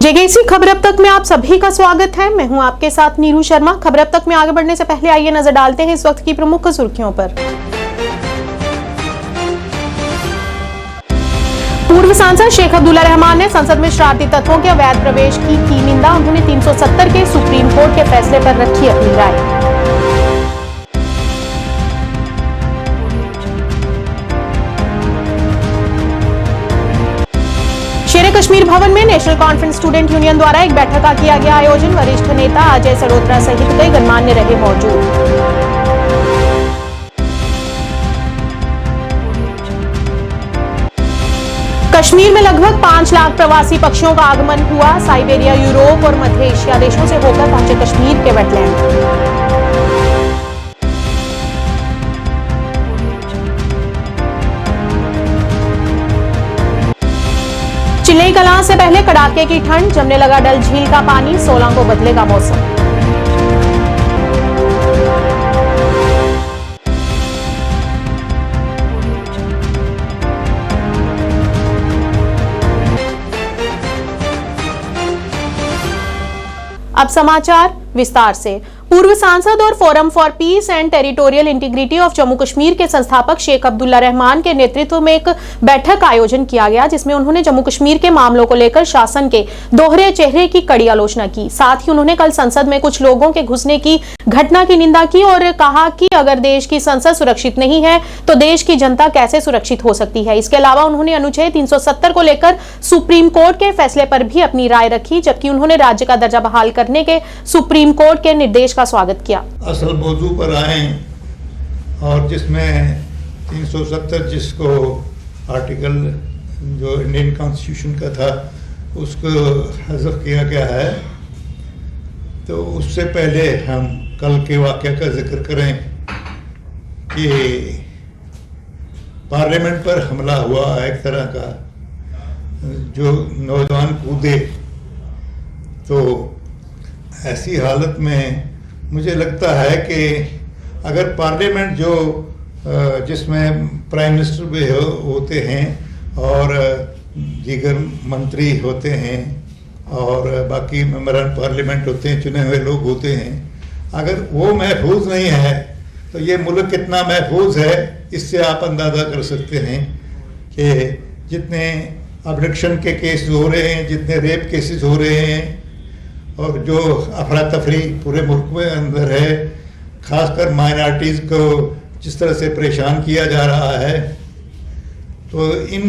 JKC खबर अब तक में आप सभी का स्वागत है। मैं हूं आपके साथ नीरू शर्मा। खबर अब तक में आगे बढ़ने से पहले आइए नजर डालते हैं इस वक्त की प्रमुख सुर्खियों पर। पूर्व सांसद शेख अब्दुल्ला रहमान ने संसद में शरारती तत्वों के अवैध प्रवेश की निंदा। उन्होंने 370 के सुप्रीम कोर्ट के फैसले पर रखी अपनी राय। शेर कश्मीर भवन में नेशनल कॉन्फ्रेंस स्टूडेंट यूनियन द्वारा एक बैठक का किया गया आयोजन। वरिष्ठ नेता अजय सरोत्रा सहित कई गणमान्य रहे मौजूद। कश्मीर में लगभग 5 लाख प्रवासी पक्षियों का आगमन हुआ। साइबेरिया, यूरोप और मध्य एशिया देशों से होकर पहुंचे कश्मीर के वेटलैंड। चिल्लई कलां से पहले कड़ाके की ठंड, जमने लगा डल झील का पानी। 16 को बदलेगा मौसम। अब समाचार विस्तार से। पूर्व सांसद और forum for piece and territorial integrity of Jammu Kashmir के संस्थापक शेख अब्दुल्ला रहमान के नेतृत्व में एक बैठक का आयोजन किया गया, जिसमें उन्होंने जम्मू कश्मीर के मामलों को लेकर शासन के दोहरे चेहरे की कड़ी आलोचना की। साथ ही उन्होंने कल संसद में कुछ लोगों के घुसने की घटना की निंदा की और कहा कि अगर देश की संसद सुरक्षित नहीं है तो देश की जनता कैसे सुरक्षित हो सकती है। इसके अलावा उन्होंने अनुच्छेद 370 को लेकर सुप्रीम कोर्ट के फैसले पर भी अपनी राय रखी, जबकि उन्होंने राज्य का दर्जा बहाल करने के सुप्रीम कोर्ट के निर्देश का स्वागत किया। असल मौजू पर आए और जिसमें 370 जिसको आर्टिकल जो इंडियन कॉन्स्टिट्यूशन का था उसको हज़फ किया गया है, तो उससे पहले हम कल के वाक़या का जिक्र करें कि पार्लियामेंट पर हमला हुआ एक तरह का, जो नौजवान कूदे। तो ऐसी हालत में मुझे लगता है कि अगर पार्लियामेंट जो जिसमें प्राइम मिनिस्टर भी होते हैं और दीगर मंत्री होते हैं और बाकी मेंबरान पार्लियामेंट होते हैं, चुने हुए लोग होते हैं, अगर वो महफूज नहीं है तो ये मुल्क कितना महफूज है, इससे आप अंदाज़ा कर सकते हैं कि जितने अबडक्शन के केस हो रहे हैं, जितने रेप केसेस हो रहे हैं और जो अफरा तफरी पूरे मुल्क में अंदर है, ख़ासकर माइनॉरिटीज़ को जिस तरह से परेशान किया जा रहा है, तो इन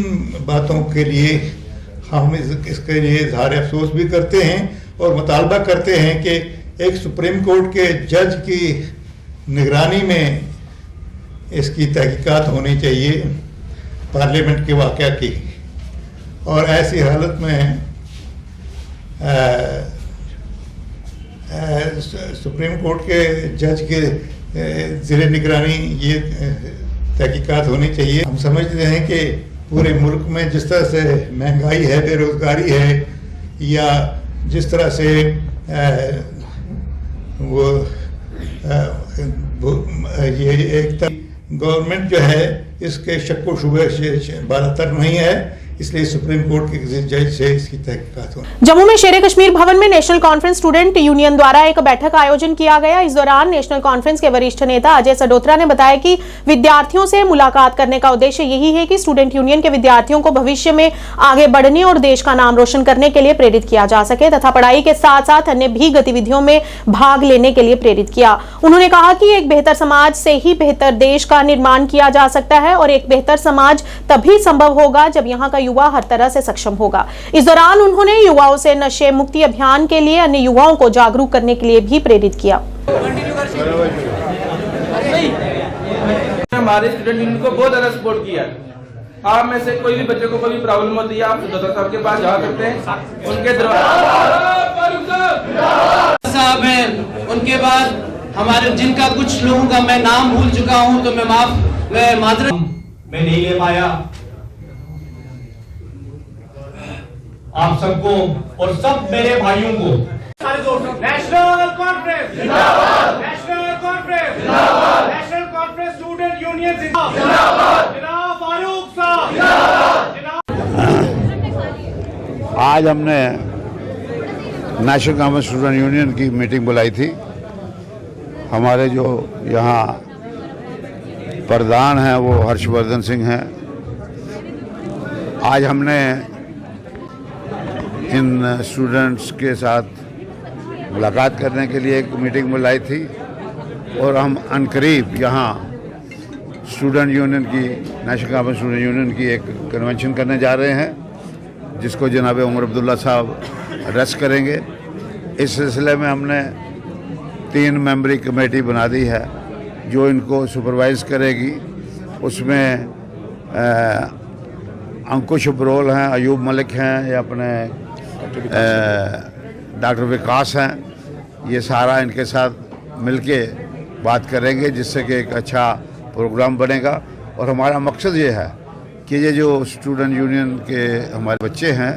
बातों के लिए हम इसके लिए इज़हार अफसोस भी करते हैं और मुतालबा करते हैं कि एक सुप्रीम कोर्ट के जज की निगरानी में इसकी तहकीकात होनी चाहिए पार्लियामेंट के वाक़या की। और ऐसी हालत में सुप्रीम कोर्ट के जज के ज़ेरे निगरानी ये तहकीकात होनी चाहिए। हम समझते हैं कि पूरे मुल्क में जिस तरह से महंगाई है, बेरोज़गारी है, या जिस तरह से ये एक गवर्नमेंट जो है इसके शक व शुबे से बालातर नहीं है, इसलिए सुप्रीम कोर्ट के जज से इसकी तहकीकात हो। जम्मू में शेर कश्मीर भवन में नेशनल कॉन्फ्रेंस स्टूडेंट यूनियन द्वारा एक बैठक का आयोजन किया गया। इस दौरान नेशनल कॉन्फ्रेंस के वरिष्ठ नेता अजय सरोत्रा ने बताया कि विद्यार्थियों से मुलाकात करने का उद्देश्य यही है कि स्टूडेंट यूनियन के विद्यार्थियों को भविष्य में आगे बढ़ने और देश का नाम रोशन करने के लिए प्रेरित किया जा सके तथा पढ़ाई के साथ साथ अन्य भी गतिविधियों में भाग लेने के लिए प्रेरित किया। उन्होंने कहा कि एक बेहतर समाज से ही बेहतर देश का निर्माण किया जा सकता है और एक बेहतर समाज तभी संभव होगा जब यहाँ का युवा हर तरह से सक्षम होगा। इस दौरान उन्होंने युवाओं से नशे मुक्ति अभियान के लिए अन्य युवाओं को जागरूक करने के लिए भी प्रेरित किया। हमारे स्टूडेंट यूनियन को बहुत ज्यादा सपोर्ट किया। आप में से कोई भी बच्चे को कोई प्रॉब्लम होती है, आप डॉक्टर साहब के पास जा सकते हैं। उनके साहब हैं, उनके बाद हमारे जिनका कुछ लोगों का मैं नाम भूल चुका हूं तो मैं माजरत मैं नहीं ले पाया। आप सबको और सब मेरे भाइयों को नेशनल कॉन्फ्रेंस जिंदाबाद, नेशनल कॉन्फ्रेंस जिंदाबाद, नेशनल कॉन्फ्रेंस स्टूडेंट यूनियन जिंदाबाद, जनाब फारूक साहब जिंदाबाद। आज हमने नेशनल कॉन्फ्रेंस स्टूडेंट यूनियन की मीटिंग बुलाई थी। हमारे जो यहाँ प्रधान हैं वो हर्षवर्धन सिंह हैं। आज हमने इन स्टूडेंट्स के साथ मुलाकात करने के लिए एक मीटिंग बुलाई थी और हम अनकरीब यहाँ स्टूडेंट यूनियन की, नेशनल कॉन्फ्रेंस स्टूडेंट यूनियन की एक कन्वेंशन करने जा रहे हैं, जिसको जनाब उमर अब्दुल्ला साहब एड्रेस करेंगे। इस सिलसिले में हमने 3 मेंबरी कमेटी बना दी है जो इनको सुपरवाइज करेगी। उसमें अंकुश बरोल हैं, अयूब मलिक हैं, या अपने डॉक्टर विकास हैं। ये सारा इनके साथ मिलके बात करेंगे जिससे कि एक अच्छा प्रोग्राम बनेगा। और हमारा मकसद ये है कि ये जो स्टूडेंट यूनियन के हमारे बच्चे हैं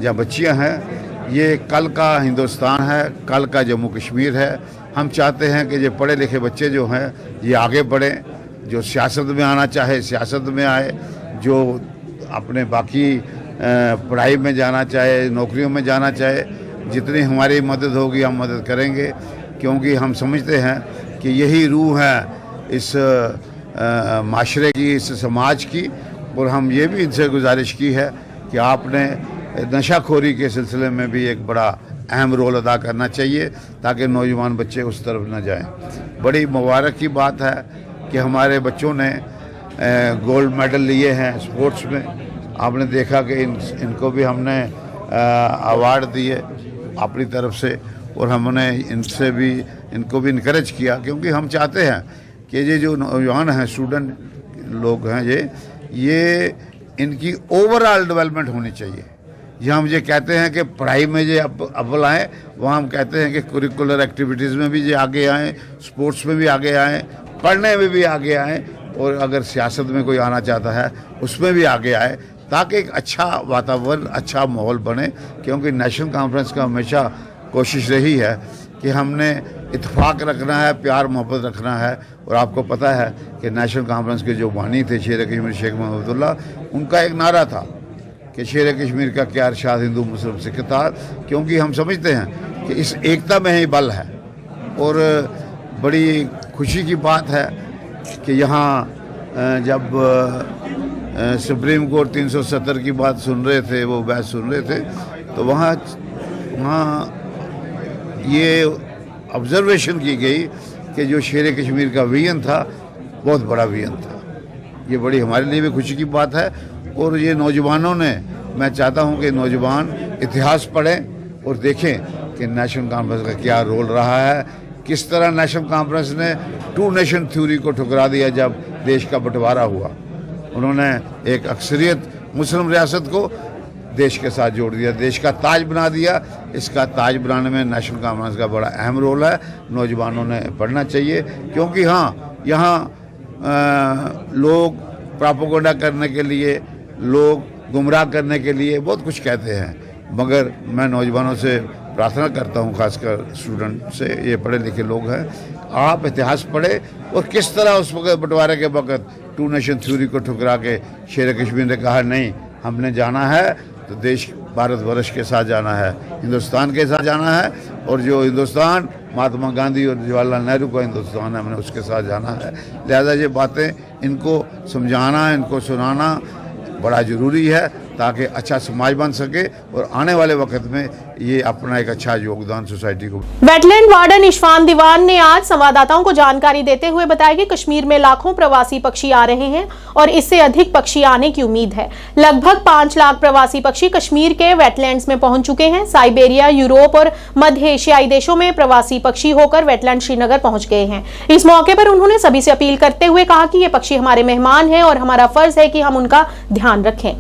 या बच्चियां हैं, ये कल का हिंदुस्तान है, कल का जम्मू कश्मीर है। हम चाहते हैं कि ये पढ़े लिखे बच्चे जो हैं ये आगे बढ़ें, जो सियासत में आना चाहे सियासत में आए, जो अपने बाकी पढ़ाई में जाना चाहे, नौकरियों में जाना चाहे। जितनी हमारी मदद होगी हम मदद करेंगे, क्योंकि हम समझते हैं कि यही रूह है इस माशरे की, इस समाज की। और हम ये भी इनसे गुजारिश की है कि आपने नशाखोरी के सिलसिले में भी एक बड़ा अहम रोल अदा करना चाहिए ताकि नौजवान बच्चे उस तरफ न जाएं। बड़ी मुबारक की बात है कि हमारे बच्चों ने गोल्ड मेडल लिए हैं स्पोर्ट्स में। आपने देखा कि इनको भी हमने अवार्ड दिए अपनी तरफ से, और हमने इनको भी इनकरेज किया, क्योंकि हम चाहते हैं कि ये जो नौजवान हैं, स्टूडेंट लोग हैं, ये इनकी ओवरऑल डेवलपमेंट होनी चाहिए। यहाँ हम ये कहते हैं कि पढ़ाई में ये अव्वल आएँ, वहाँ हम कहते हैं कि करिकुलर एक्टिविटीज़ में भी ये आगे आएँ, स्पोर्ट्स में भी आगे आएँ, पढ़ने में भी आगे आएँ, और अगर सियासत में कोई आना चाहता है उसमें भी आगे आए, ताकि एक अच्छा वातावरण, अच्छा माहौल बने। क्योंकि नेशनल कॉन्फ्रेंस का हमेशा कोशिश रही है कि हमने इत्तेफाक रखना है, प्यार मोहब्बत रखना है। और आपको पता है कि नेशनल कॉन्फ्रेंस के जो बानी थे शेर कश्मीर शेख महमूद अब्दुल्ला, उनका एक नारा था कि शेर कश्मीर का क्या इरशाद हिंदू मुस्लिम सिख था, क्योंकि हम समझते हैं कि इस एकता में ही बल है। और बड़ी खुशी की बात है कि यहाँ जब सुप्रीम कोर्ट 370 की बात सुन रहे थे, वो बहस सुन रहे थे, तो वहाँ ये ऑब्जर्वेशन की गई कि जो शेर कश्मीर का विजन था बहुत बड़ा विजन था। ये बड़ी हमारे लिए भी खुशी की बात है। और ये नौजवानों ने, मैं चाहता हूँ कि नौजवान इतिहास पढ़ें और देखें कि नेशनल कॉन्फ्रेंस का क्या रोल रहा है, किस तरह नेशनल कॉन्फ्रेंस ने 2 नेशन थ्योरी को ठुकरा दिया जब देश का बंटवारा हुआ। उन्होंने एक अक्सरियत मुस्लिम रियासत को देश के साथ जोड़ दिया, देश का ताज बना दिया। इसका ताज बनाने में नेशनल कॉन्फ्रेंस का बड़ा अहम रोल है। नौजवानों ने पढ़ना चाहिए, क्योंकि हाँ, यहाँ लोग प्रोपेगेंडा करने के लिए, लोग गुमराह करने के लिए बहुत कुछ कहते हैं, मगर मैं नौजवानों से प्रार्थना करता हूँ, खासकर स्टूडेंट से, ये पढ़े लिखे लोग हैं, आप इतिहास पढ़े और किस तरह उस वक्त बंटवारे के वक्त 2 नेशन थ्योरी को ठुकरा के शेर कश्मीर ने कहा नहीं, हमने जाना है तो देश भारतवर्ष के साथ जाना है, हिंदुस्तान के साथ जाना है। और जो हिंदुस्तान महात्मा गांधी और जवाहरलाल नेहरू का हिंदुस्तान है, हमने उसके साथ जाना है। लिहाजा ये बातें इनको समझाना, इनको सुनाना बड़ा ज़रूरी है, ताकि अच्छा समाज बन सके और आने वाले वक्त में ये अपना एक अच्छा योगदान सोसाइटी को। वेटलैंड वार्डन इशफान दीवान ने आज संवाददाताओं को जानकारी देते हुए बताया कि कश्मीर में लाखों प्रवासी पक्षी आ रहे हैं और इससे अधिक पक्षी आने की उम्मीद है। लगभग 5 लाख प्रवासी पक्षी कश्मीर के वेटलैंड्स में पहुंच चुके हैं। साइबेरिया, यूरोप और मध्य एशियाई देशों में प्रवासी पक्षी होकर वेटलैंड श्रीनगर पहुंच गए हैं। इस मौके पर उन्होंने सभी से अपील करते हुए कहा कि ये पक्षी हमारे मेहमान हैं और हमारा फर्ज है कि हम उनका ध्यान रखें।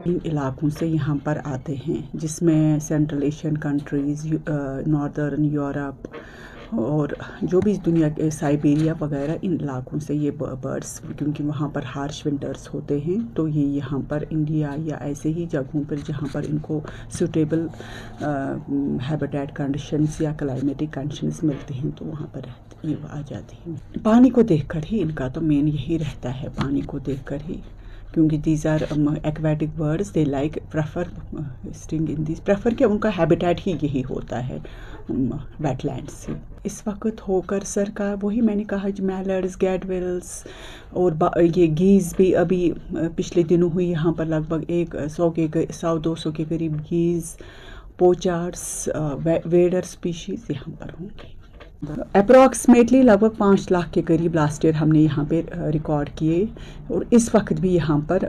इन इलाकों से यहाँ पर आते हैं, जिसमें central Asian countries, northern Europe और जो भी दुनिया के साइबेरिया वगैरह, इन इलाकों से ये बर्ड्स, क्योंकि वहाँ पर हार्श विंटर्स होते हैं, तो ये यहाँ पर इंडिया या ऐसे ही जगहों पर जहाँ पर इनको सूटेबल हैबिटेट कंडीशंस या क्लाइमेटिक कंडीशंस मिलते हैं, तो वहाँ पर ये आ जाती हैं। पानी को देखकर ही इनका तो मेन यही रहता है, पानी को देखकर ही, क्योंकि these are aquatic birds, they like prefer sitting in this, prefer क्या, उनका हैबिटेट ही यही होता है वेटलैंड्स से। इस वक्त होकर सर का वही मैंने कहा, मैलर्स, गैडविल्स और ये गीज़ भी अभी पिछले दिनों हुई यहाँ पर लगभग 100-200 के करीब गीज़, पोचार्ड्स, वेडर स्पीशीज़ यहाँ पर होंगी। अप्रॉक्सीमेटली लगभग 5 लाख के करीब लास्ट ईयर हमने यहाँ पे रिकॉर्ड किए, और इस वक्त भी यहाँ पर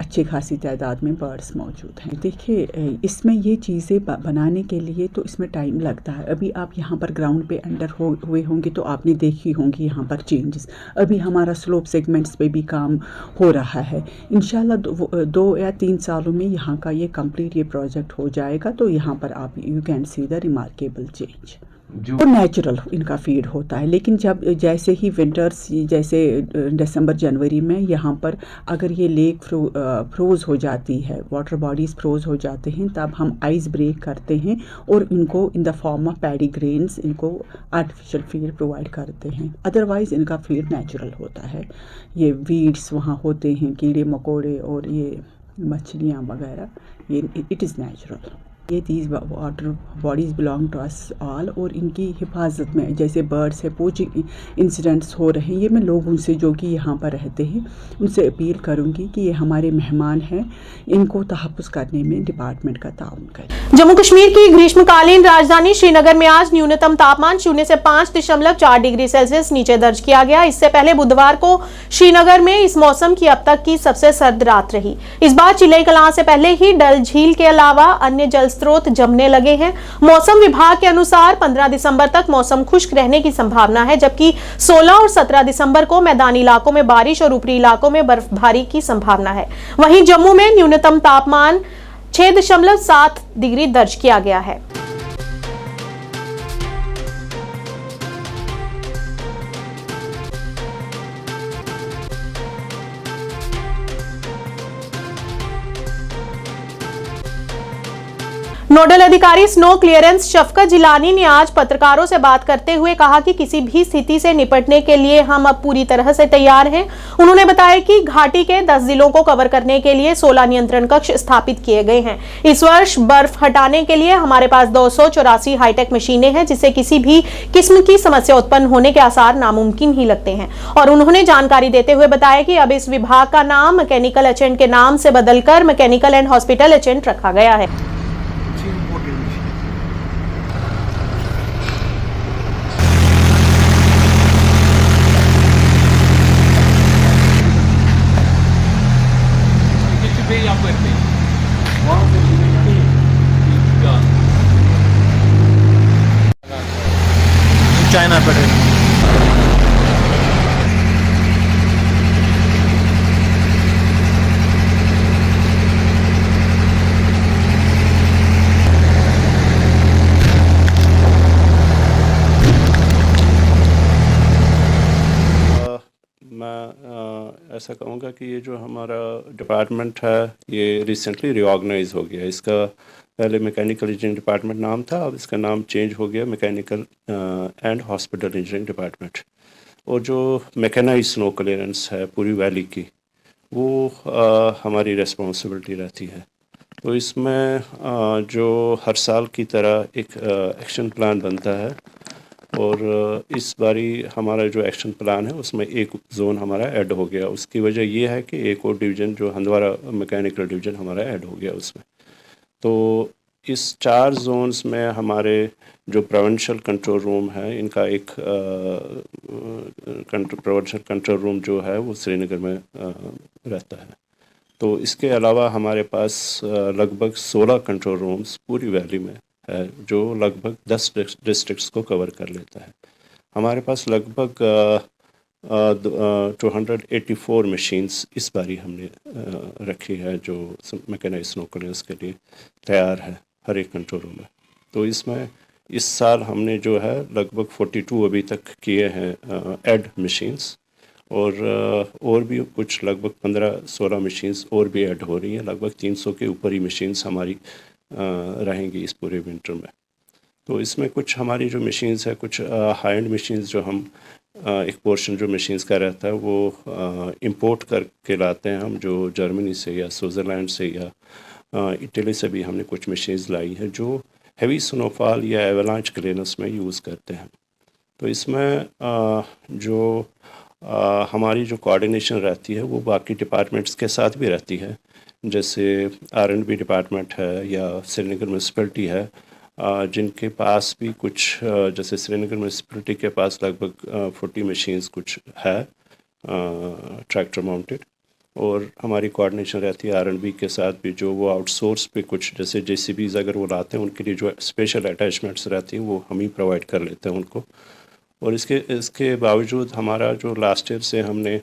अच्छी खासी तादाद में बर्ड्स मौजूद हैं। देखिए, इसमें ये चीज़ें बनाने के लिए तो इसमें टाइम लगता है। अभी आप यहाँ पर ग्राउंड पे अंडर हुए होंगे तो आपने देखी होंगी यहाँ पर चेंजेस। अभी हमारा स्लोप सेगमेंट्स पे भी काम हो रहा है। इंशाल्लाह 2 या 3 सालों में यहाँ का ये कंप्लीट ये प्रोजेक्ट हो जाएगा, तो यहाँ पर आप you can see the remarkable change. जो नेचुरल इनका फीड होता है, लेकिन जब जैसे ही विंटर्स, जैसे दिसंबर जनवरी में यहाँ पर अगर ये लेक फ्रोज हो जाती है, वाटर बॉडीज़ फ्रोज हो जाते हैं, तब हम आइस ब्रेक करते हैं और इनको in the form of paddy grains इनको आर्टिफिशियल फीड प्रोवाइड करते हैं। अदरवाइज़ इनका फीड नेचुरल होता है। ये वीड्स वहाँ होते हैं, कीड़े मकोड़े और ये मछलियाँ वगैरह, ये इट इज़ नेचुरल। ये these water bodies belong to us all, और इनकी हिफाजत में जैसे बर्ड्स है, पोचिंग इंसिडेंट्स हो रहे हैं, ये मैं लोगों से जो कि यहाँ पर रहते हैं उनसे अपील करूँगी कि ये हमारे मेहमान हैं, इनको तहफ़्फ़ुज़ करने में डिपार्टमेंट का ताउन करें। जम्मू कश्मीर की ग्रीष्मकालीन राजधानी श्रीनगर में आज न्यूनतम तापमान 0 से 5.4 डिग्री सेल्सियस नीचे दर्ज किया गया। इससे पहले बुधवार को श्रीनगर में इस मौसम की अब तक की सबसे सर्द रात रही। इस बार चिलई कलां से पहले ही डल झील के अलावा अन्य जल स्रोत जमने लगे हैं। मौसम विभाग के अनुसार 15 दिसंबर तक मौसम खुश्क रहने की संभावना है, जबकि 16 और 17 दिसंबर को मैदानी इलाकों में बारिश और ऊपरी इलाकों में बर्फबारी की संभावना है। वहीं जम्मू में न्यूनतम तापमान 6.7 डिग्री दर्ज किया गया है। नोडल अधिकारी स्नो क्लियरेंस शफकत जिलानी ने आज पत्रकारों से बात करते हुए कहा कि किसी भी स्थिति से निपटने के लिए हम अब पूरी तरह से तैयार हैं। उन्होंने बताया कि घाटी के 10 जिलों को कवर करने के लिए 16 नियंत्रण कक्ष स्थापित किए गए हैं। इस वर्ष बर्फ हटाने के लिए हमारे पास 284 हाईटेक मशीनें हैं, जिससे किसी भी किस्म की समस्या उत्पन्न होने के आसार नामुमकिन ही लगते हैं। और उन्होंने जानकारी देते हुए बताया कि अब इस विभाग का नाम मैकेनिकल एजेंट के नाम से बदलकर मैकेनिकल एंड हॉस्पिटल एजेंट रखा गया है। चाइना पर ऐसा कहूँगा कि ये जो हमारा डिपार्टमेंट है ये रिसेंटली रिऑर्गेनाइज हो गया। इसका पहले मैकेनिकल इंजीनियरिंग डिपार्टमेंट नाम था, अब इसका नाम चेंज हो गया mechanical and hospital engineering department. और जो मैकेनाइज स्नो क्लियरेंस है पूरी वैली की, वो हमारी रिस्पॉन्सिबिलिटी रहती है। तो इसमें जो हर साल की तरह एक एक्शन प्लान बनता है, और इस बारी हमारा जो एक्शन प्लान है उसमें एक जोन हमारा ऐड हो गया। उसकी वजह ये है कि एक और डिवीज़न जो हंदवारा मैकेनिकल डिवीज़न हमारा ऐड हो गया उसमें। तो इस 4 जोन्स में हमारे जो प्रोविंशियल कंट्रोल रूम है, इनका एक प्रोविंशियल कंट्रोल रूम जो है वो श्रीनगर में रहता है। तो इसके अलावा हमारे पास लगभग 16 कंट्रोल रूम्स पूरी वैली में है, जो लगभग 10 डिस्ट्रिक्ट्स को कवर कर लेता है। हमारे पास लगभग 284 मशीन्स इस बारी हमने रखी है जो मैकेनाइज्ड स्नो क्लियरेंस के लिए तैयार है हर एक कंट्रोल रूम में। तो इसमें इस साल हमने जो है लगभग 42 अभी तक किए हैं ऐड मशीन्स, और भी कुछ लगभग 15-16 मशीन्स और भी ऐड हो रही हैं। लगभग 300 के ऊपर ही मशीन्स हमारी रहेंगी इस पूरे विंटर में। तो इसमें कुछ हमारी जो मशीन्स है, कुछ हाई एंड मशीन्स जो हम एक पोर्शन जो मशीन्स का रहता है वो इंपोर्ट करके लाते हैं हम, जो जर्मनी से या स्विट्ज़रलैंड से या इटली से भी हमने कुछ मशीन्स लाई है जो हेवी स्नोफॉल या एवलांच क्लियरेंस में यूज़ करते हैं। तो इसमें जो हमारी जो कोऑर्डिनेशन रहती है वो बाकी डिपार्टमेंट्स के साथ भी रहती है, जैसे R&B डिपार्टमेंट है या श्रीनगर म्यूनसिपलिटी है, जिनके पास भी कुछ जैसे श्रीनगर म्यूनसिपलिटी के पास लगभग 40 मशीन्स कुछ है ट्रैक्टर माउंटेड, और हमारी कोऑर्डिनेशन रहती है R&B के साथ भी, जो वो आउटसोर्स पे कुछ जैसे JCBs अगर वो लाते हैं उनके लिए जो स्पेशल अटैचमेंट्स रहती हैं वो हम ही प्रोवाइड कर लेते हैं उनको। और इसके बावजूद हमारा जो लास्ट ईयर से हमने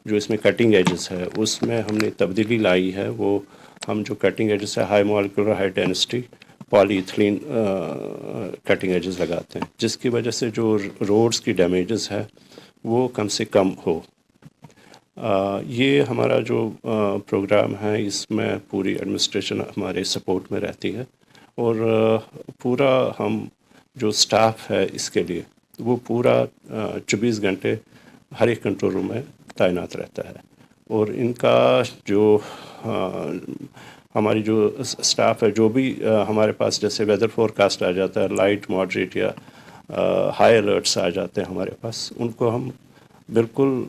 जो इसमें कटिंग एजेस है उसमें हमने तब्दीली लाई है। वो हम जो कटिंग एजेस है high molecular high density polyethylene cutting edges लगाते हैं, जिसकी वजह से जो रोड्स की डैमेजेस है वो कम से कम हो। ये हमारा जो प्रोग्राम है इसमें पूरी एडमिनिस्ट्रेशन हमारे सपोर्ट में रहती है, और पूरा हम जो स्टाफ है इसके लिए वो पूरा 24 घंटे हर एक कंट्रोल रूम में तैनात रहता है। और इनका जो हमारी जो स्टाफ है, जो भी हमारे पास जैसे वेदर फोरकास्ट आ जाता है, लाइट मॉडरेट या हाई अलर्ट्स आ जाते हैं हमारे पास, उनको हम बिल्कुल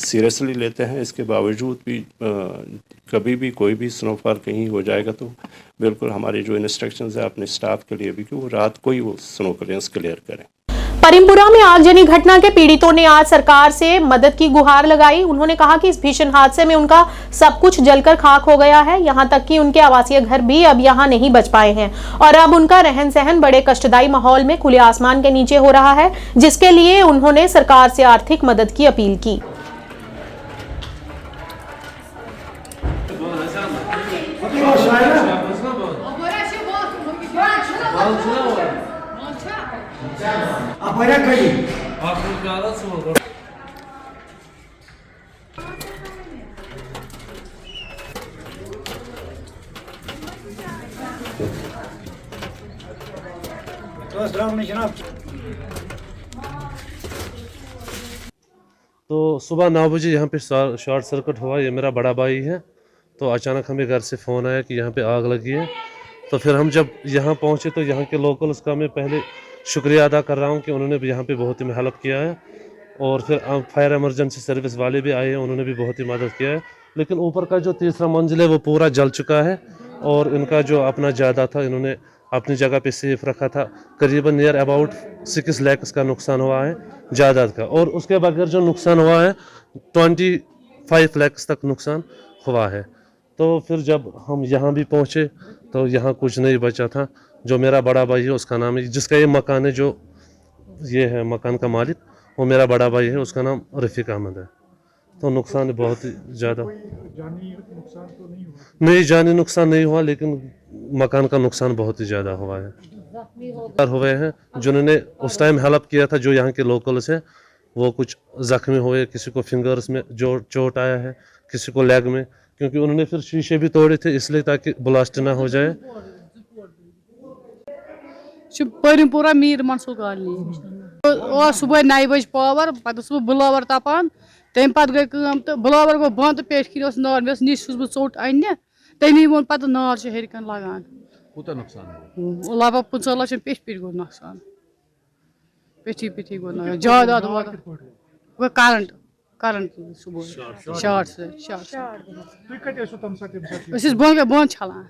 सीरियसली लेते हैं। इसके बावजूद भी कभी भी कोई भी स्नोफॉल कहीं हो जाएगा तो बिल्कुल हमारी जो इंस्ट्रक्शंस है अपने स्टाफ के लिए भी कि वो रात को ही वो स्नो क्लियरेंस क्लियर करें। परिमपुरा में आगजनी घटना के पीड़ितों ने आज सरकार से मदद की गुहार लगाई। उन्होंने कहा कि इस भीषण हादसे में उनका सब कुछ जलकर खाक हो गया है, यहां तक कि उनके आवासीय घर भी अब यहां नहीं बच पाए हैं और अब उनका रहन सहन बड़े कष्टदायी माहौल में खुले आसमान के नीचे हो रहा है, जिसके लिए उन्होंने सरकार से आर्थिक मदद की अपील की। तो सुबह 9 बजे यहाँ पे शॉर्ट सर्किट हुआ। ये मेरा बड़ा भाई है, तो अचानक हमें घर से फ़ोन आया कि यहाँ पे आग लगी है। तो फिर हम जब यहाँ पहुँचे तो यहाँ के लोकल्स का मैं पहले शुक्रिया अदा कर रहा हूँ कि उन्होंने भी यहाँ पे बहुत ही हेल्प किया है, और फिर फायर इमरजेंसी सर्विस वाले भी आए हैं, उन्होंने भी बहुत ही मदद किया है। लेकिन ऊपर का जो तीसरा मंजिल है वो पूरा जल चुका है, और इनका जो अपना जायदाद था इन्होंने अपनी जगह पे सेफ रखा था। करीबन नियर अबाउट 6 लाख का नुकसान हुआ है जायदाद का, और उसके बगैर जो नुकसान हुआ है 25 लाख तक नुकसान हुआ है। तो फिर जब हम यहाँ भी पहुँचे तो यहाँ कुछ नहीं बचा था। जो मेरा बड़ा भाई है उसका नाम है, जिसका ये मकान है, जो ये है मकान का मालिक, वो मेरा बड़ा भाई है, उसका नाम रफ़ीक अहमद है। तो नुकसान बहुत ही ज़्यादा नहीं, जानी नुकसान नहीं हुआ, लेकिन मकान का नुकसान बहुत ही ज़्यादा हुआ है। हुए हैं जिन्होंने उस टाइम हेल्प किया था, जो यहाँ के लोकल्स हैं, वो कुछ ज़ख्मी हुए, किसी को फिंगर्स में जो चोट आया है, किसी को लेग में, क्योंकि उन्होंने फिर शीशे भी तोड़े थे इसलिए ताकि ब्लास्ट ना हो जाए। परिमपुरा मीर मनसूर कॉलोनी सुबह 9 बजे पावर, पता सुबह ब्लावर तपान, तम पे गई तो ब्लावर गो बंद तो पेश कर नाल मे नीच बह चोट अन्न, तमी वो पे नाल हरकन लगान। लगभग 15 लक्ष पेश पे गो नुकसान, पेठी गो नुकसान, जायदाद वो करंट सुबह शार्ट से बंद छलान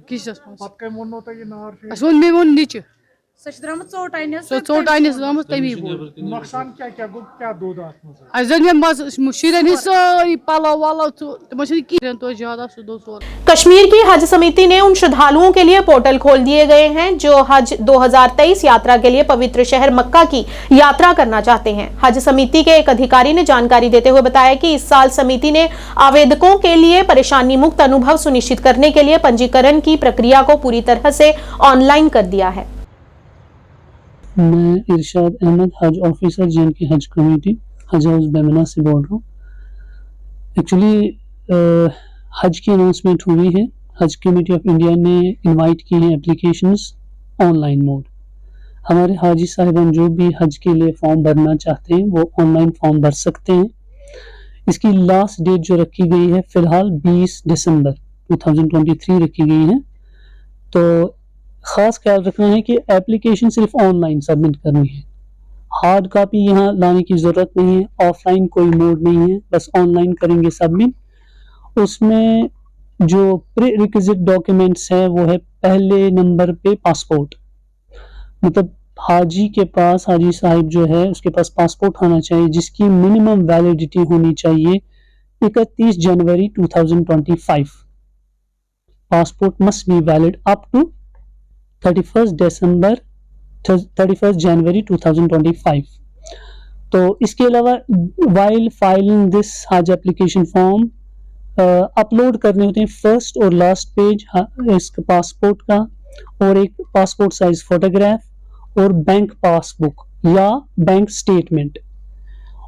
किचनस मे वो नीचे चोटाइनिस तमी नुकसान क्या गो क्या दो शुरन सारी पलो वलो तम तो ज्यादा कश्मीर की हज समिति ने उन श्रद्धालुओं के लिए पोर्टल खोल दिए गए हैं जो हज 2023 यात्रा के लिए पवित्र शहर मक्का की यात्रा करना चाहते हैं। हज समिति के एक अधिकारी ने जानकारी देते हुए बताया कि इस साल समिति ने आवेदकों के लिए परेशानी मुक्त अनुभव सुनिश्चित करने के लिए पंजीकरण की प्रक्रिया को पूरी तरह से ऑनलाइन कर दिया है। मैं इरशाद अहमद, हज ऑफिसर जे&के हज कमेटी हज हाउस बेमना से बोल रहा हूँ। एक्चुअली हज की अनाउंसमेंट हुई है, हज कमेटी ऑफ इंडिया ने इनवाइट की है एप्लीकेशंस ऑनलाइन मोड। हमारे हाजी साहिबान जो भी हज के लिए फॉर्म भरना चाहते हैं वो ऑनलाइन फॉर्म भर सकते हैं। इसकी लास्ट डेट जो रखी गई है फिलहाल 20 दिसंबर 2023 रखी गई है। तो ख़ास ख्याल रखना है कि एप्लीकेशन सिर्फ ऑनलाइन सबमिट करनी है, हार्ड कॉपी यहाँ लाने की ज़रूरत नहीं है, ऑफलाइन कोई मोड नहीं है, बस ऑनलाइन करेंगे सबमिट। उसमें जो प्री रिक्विजिट डॉक्यूमेंट्स है वो है पहले नंबर पे पासपोर्ट, मतलब हाजी के पास, हाजी साहिब जो है उसके पास पासपोर्ट होना चाहिए जिसकी मिनिमम वैलिडिटी होनी चाहिए 31 जनवरी 2025। Passport must be valid up to 31 जनवरी 2025। तो इसके अलावा while filing this Hajj application form upload करने होते हैं फर्स्ट और लास्ट पेज इसका पासपोर्ट का, और एक पासपोर्ट साइज फोटोग्राफ और बैंक पासबुक या बैंक स्टेटमेंट।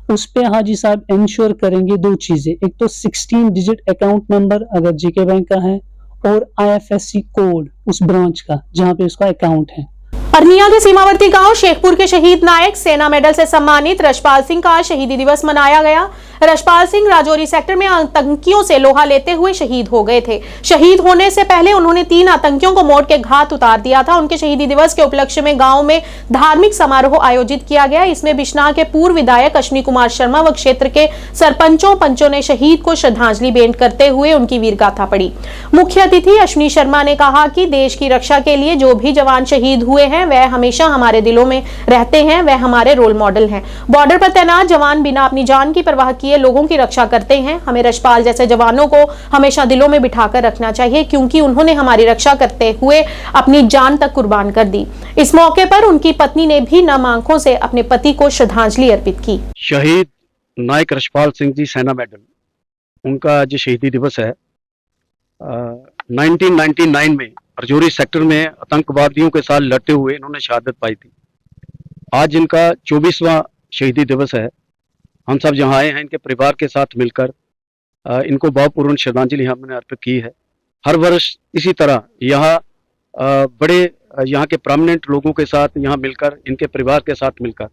उस पे हाजी साहब इंश्योर करेंगे दो चीजें, एक तो 16 डिजिट अकाउंट नंबर अगर जेके बैंक का है, और IFSC कोड उस ब्रांच का जहां पे उसका अकाउंट है। अरनिया के सीमावर्ती गांव शेखपुर के शहीद नायक सेना मेडल से सम्मानित रशपाल सिंह का शहीदी दिवस मनाया गया। रशपाल सिंह राजौरी सेक्टर में आतंकियों से लोहा लेते हुए शहीद हो गए थे। शहीद होने से पहले उन्होंने 3 आतंकियों को मौत के घाट उतार दिया था। उनके शहीदी दिवस के उपलक्ष्य में गांव में धार्मिक समारोह आयोजित किया गया। इसमें बिश्नाह के पूर्व विधायक अश्विनी कुमार शर्मा व क्षेत्र के सरपंचों पंचों ने शहीद को श्रद्धांजलि भेंट करते हुए उनकी वीरगाथा पढ़ी। मुख्य अतिथि अश्विनी शर्मा ने कहा कि देश की रक्षा के लिए जो भी जवान शहीद हुए हैं वह हमेशा हमारे दिलों में रहते हैं, वह हमारे रोल मॉडल हैं। बॉर्डर पर तैनात जवान बिना अपनी जान की परवाह किए लोगों की रक्षा करते हैं। हमें रशपाल जैसे जवानों को हमेशा दिलों में बिठाकर रखना चाहिए क्योंकि उन्होंने हमारी रक्षा करते हुए अपनी जान तक कुर्बान कर दी। इस मौके पर उनकी पत्नी ने भी नम आंखों से अपने पति को श्रद्धांजलि अर्पित की। शहीद नायक रशपाल सिंह जी सेना मेडल, उनका आज शहीदी दिवस है। 1999 में राजौरी सेक्टर में आतंकवादियों के साथ लड़ते हुए इन्होंने शहादत पाई थी। आज इनका 24वां शहीदी दिवस है। हम सब यहाँ आए हैं इनके परिवार के साथ मिलकर इनको भावपूर्ण श्रद्धांजलि हमने अर्पित की है। हर वर्ष इसी तरह यहाँ बड़े यहाँ के प्रोमिनेंट लोगों के साथ यहाँ मिलकर, इनके परिवार के साथ मिलकर,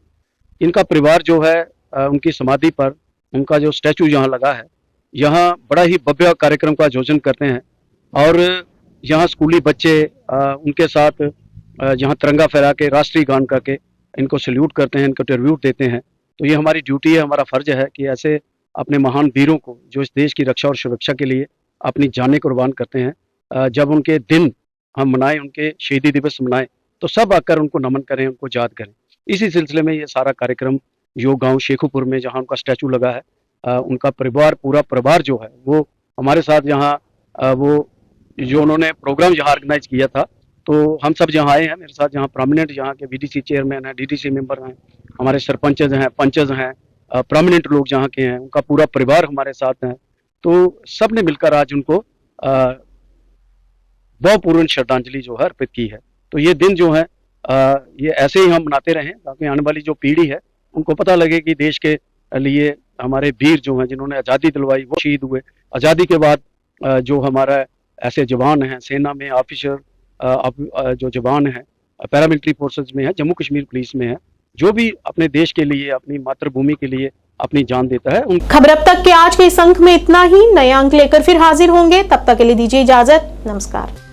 इनका परिवार जो है उनकी समाधि पर उनका जो स्टैचू यहाँ लगा है, यहाँ बड़ा ही भव्य कार्यक्रम का आयोजन करते हैं और यहाँ स्कूली बच्चे उनके साथ यहाँ तिरंगा फहरा के राष्ट्रीय गान करके इनको सल्यूट करते हैं, इनको ट्रिब्यूट देते हैं। तो ये हमारी ड्यूटी है, हमारा फर्ज है कि ऐसे अपने महान वीरों को जो इस देश की रक्षा और सुरक्षा के लिए अपनी जानें कुर्बान करते हैं, जब उनके दिन हम मनाएं, उनके शहीदी दिवस मनाएं, तो सब आकर उनको नमन करें, उनको याद करें। इसी सिलसिले में ये सारा कार्यक्रम जो गांव शेखुपुर में जहां उनका स्टैचू लगा है, उनका परिवार, पूरा परिवार जो है वो हमारे साथ यहाँ वो जो उन्होंने प्रोग्राम यहाँ ऑर्गेनाइज किया था, तो हम सब जहाँ आए हैं, मेरे साथ यहाँ प्रोमिनेंट यहाँ के VDC चेयरमैन हैं, DDC मेंबर हैं, हमारे सरपंचज हैं, पंचज हैं, प्रोमिनेंट लोग जहाँ के हैं, उनका पूरा परिवार हमारे साथ है। तो सब ने मिलकर आज उनको भावपूर्ण श्रद्धांजलि जो है अर्पित की है। तो ये दिन जो है ये ऐसे ही हम मनाते रहें ताकि आने वाली जो पीढ़ी है उनको पता लगे कि देश के लिए हमारे वीर जो हैं जिन्होंने आज़ादी दिलवाई वो शहीद हुए। आज़ादी के बाद जो हमारा ऐसे जवान हैं, सेना में ऑफिसर जो जवान हैं, पैरामिलिट्री फोर्सेस में है, जम्मू कश्मीर पुलिस में है, जो भी अपने देश के लिए, अपनी मातृभूमि के लिए अपनी जान देता है। खबर अब तक के आज के इस अंक में इतना ही। नए अंक लेकर फिर हाजिर होंगे, तब तक के लिए दीजिए इजाजत। नमस्कार।